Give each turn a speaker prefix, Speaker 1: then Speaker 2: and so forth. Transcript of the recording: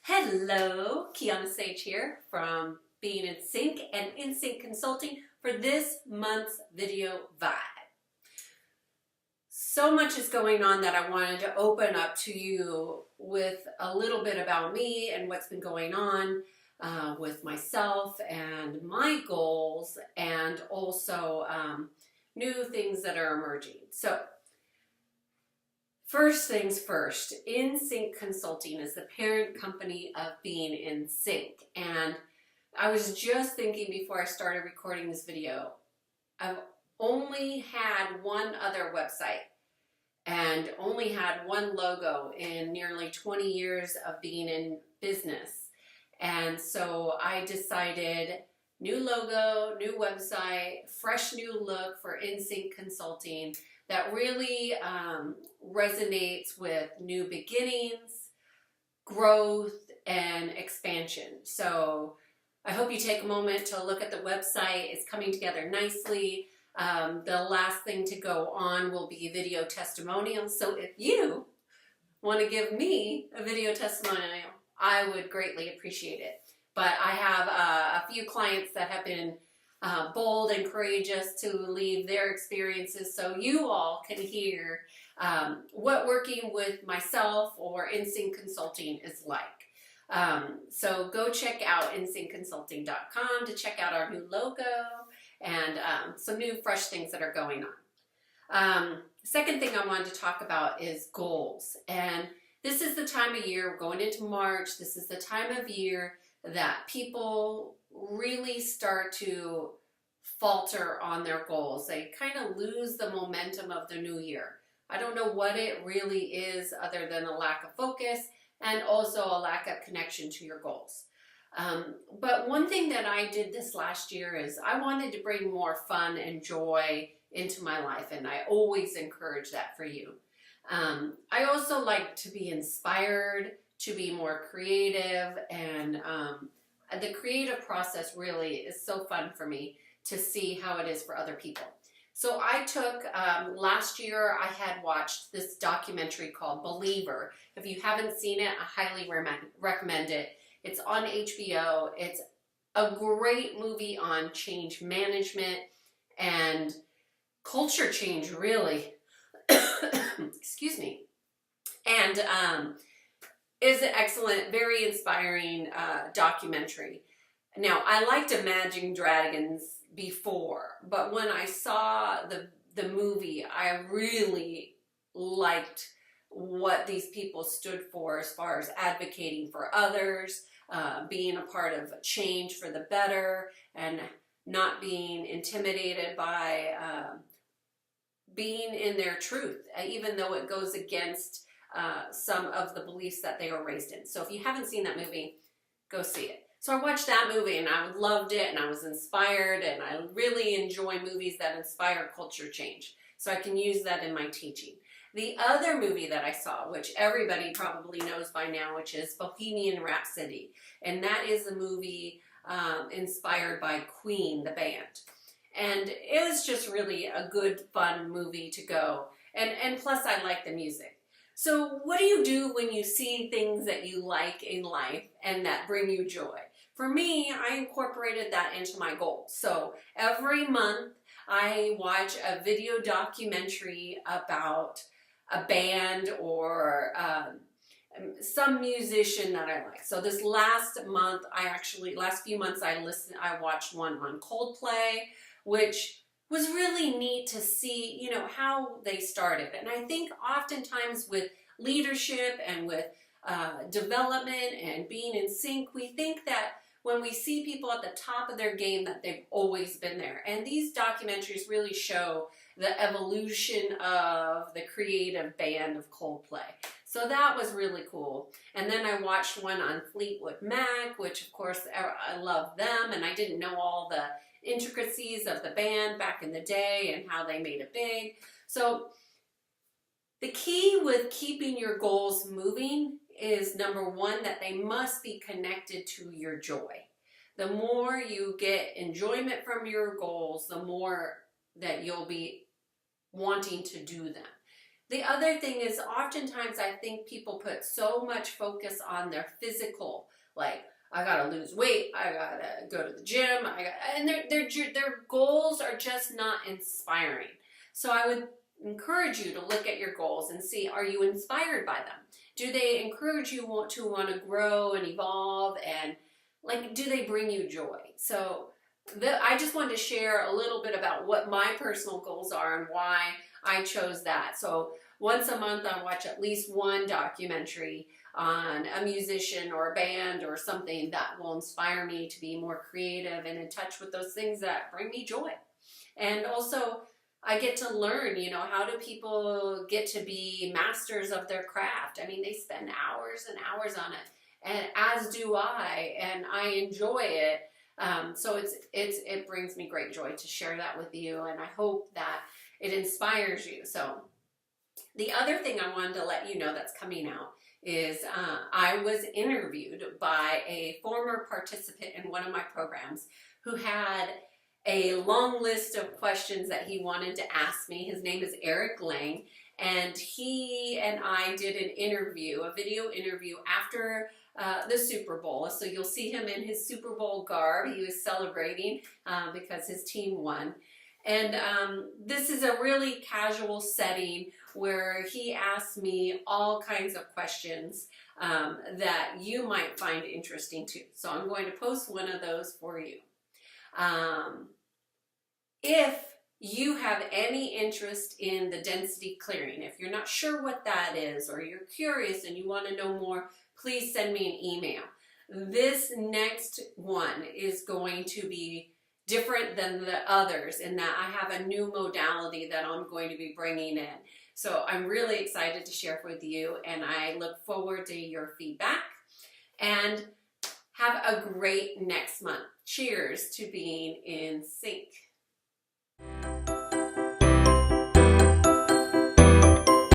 Speaker 1: Hello, Kiannaa Sadge here from Being in Sync and In Sync Consulting for this month's video vibe. So much is going on that I wanted to open up to you with a little bit about me and what's been going on with myself and my goals, and also new things that are emerging. So first things first, In Sync Consulting is the parent company of Being in Sync. And I was just thinking before I started recording this video, I've only had one other website and only had one logo in nearly 20 years of being in business. And so I decided new logo, new website, fresh new look for In Sync Consulting that really resonates with new beginnings, growth, and expansion. So I hope you take a moment to look at the website. It's coming together nicely. The last thing to go on will be video testimonials. So if you want to give me a video testimonial, I would greatly appreciate it. But I have a few clients that have been bold and courageous to leave their experiences so you all can hear what working with myself or In Sync Consulting is like. So go check out insyncconsulting.com to check out our new logo and some new fresh things that are going on. Second thing I wanted to talk about is goals. And this is the time of year, we're going into March, this is the time of year that people really start to falter on their goals. They kind of lose the momentum of the new year. I don't know what it really is other than a lack of focus and also a lack of connection to your goals. But one thing that I did this last year is I wanted to bring more fun and joy into my life, and I always encourage that for you. I also like to be inspired, to be more creative, and the creative process really is so fun for me to see how it is for other people. So I took, last year I had watched this documentary called Believer. If you haven't seen it, I highly recommend it. It's on HBO. It's a great movie on change management and culture change, really. Excuse me. And is an excellent, very inspiring documentary. Now, I liked Imagine Dragons before, but when I saw the movie, I really liked what these people stood for as far as advocating for others, being a part of change for the better, and not being intimidated by being in their truth, even though it goes against some of the beliefs that they were raised in. So if you haven't seen that movie, go see it. So I watched that movie and I loved it and I was inspired, and I really enjoy movies that inspire culture change. So I can use that in my teaching. The other movie that I saw, which everybody probably knows by now, which is Bohemian Rhapsody. And that is a movie inspired by Queen, the band. And it was just really a good, fun movie to go. And plus I like the music. So what do you do when you see things that you like in life and that bring you joy? For me, I incorporated that into my goals. So every month I watch a video documentary about a band or some musician that I like. So this last few months I watched one on Coldplay, which was really neat to see, you know, how they started. And I think oftentimes with leadership and with development and being in sync, we think that when we see people at the top of their game that they've always been there. And these documentaries really show the evolution of the creative band of Coldplay. So that was really cool. And then I watched one on Fleetwood Mac, which of course I love them, and I didn't know all the intricacies of the band back in the day and how they made it big. So the key with keeping your goals moving is, number one, that they must be connected to your joy. The more you get enjoyment from your goals, the more that you'll be wanting to do them. The other thing is oftentimes I think people put so much focus on their physical, like I gotta lose weight, I gotta go to the gym, and their goals are just not inspiring. So I would encourage you to look at your goals and see, are you inspired by them? Do they encourage you to want to grow and evolve, and like, do they bring you joy? So I just wanted to share a little bit about what my personal goals are and why I chose that. So once a month I watch at least one documentary on a musician or a band or something that will inspire me to be more creative and in touch with those things that bring me joy. And also I get to learn, you know, how do people get to be masters of their craft? I mean, they spend hours and hours on it, and as do I, and I enjoy it. So it brings me great joy to share that with you, and I hope that it inspires you. So the other thing I wanted to let you know that's coming out is I was interviewed by a former participant in one of my programs who had a long list of questions that he wanted to ask me. His name is Eric Lang, and he and I did an interview, a video interview after the Super Bowl. So you'll see him in his Super Bowl garb. He was celebrating because his team won. And this is a really casual setting where he asked me all kinds of questions that you might find interesting too. So I'm going to post one of those for you. If you have any interest in the density clearing, if you're not sure what that is, or you're curious and you want to know more, please send me an email. This next one is going to be different than the others in that I have a new modality that I'm going to be bringing in. So I'm really excited to share it with you, and I look forward to your feedback. And have a great next month. Cheers to being in sync.